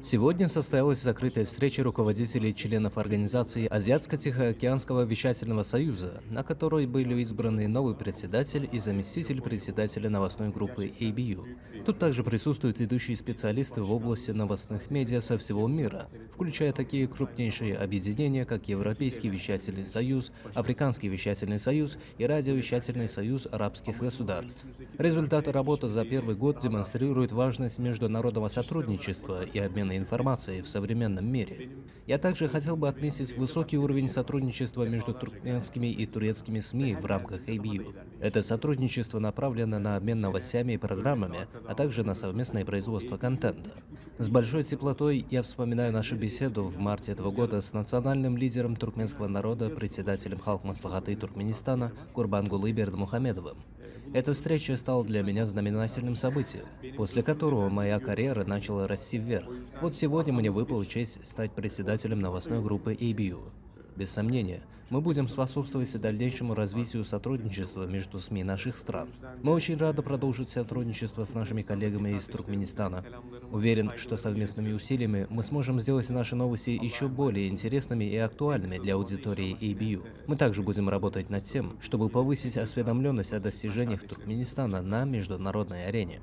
Сегодня состоялась закрытая встреча руководителей и членов организации Азиатско-Тихоокеанского вещательного союза, на которой были избраны новый председатель и заместитель председателя новостной группы ABU. Тут также присутствуют ведущие специалисты в области новостных медиа со всего мира, включая такие крупнейшие объединения, как Европейский вещательный союз, Африканский вещательный союз и Радиовещательный союз арабских государств. Результаты работы за первый год демонстрируют важность международного сотрудничества и обмена информацией в современном мире. Я также хотел бы отметить высокий уровень сотрудничества между туркменскими и турецкими СМИ в рамках ABU. Это сотрудничество направлено на обмен новостями и программами, а также на совместное производство контента. С большой теплотой я вспоминаю нашу беседу в марте этого года с национальным лидером туркменского народа, председателем Халк Маслихаты Туркменистана Курбангулы Бердымухамедовым. Эта встреча стала для меня знаменательным событием, после которого моя карьера начала расти вверх. Вот сегодня мне выпала честь стать председателем новостной группы ABU. Без сомнения, мы будем способствовать дальнейшему развитию сотрудничества между СМИ наших стран. Мы очень рады продолжить сотрудничество с нашими коллегами из Туркменистана. Уверен, что совместными усилиями мы сможем сделать наши новости еще более интересными и актуальными для аудитории ABU. Мы также будем работать над тем, чтобы повысить осведомленность о достижениях Туркменистана на международной арене.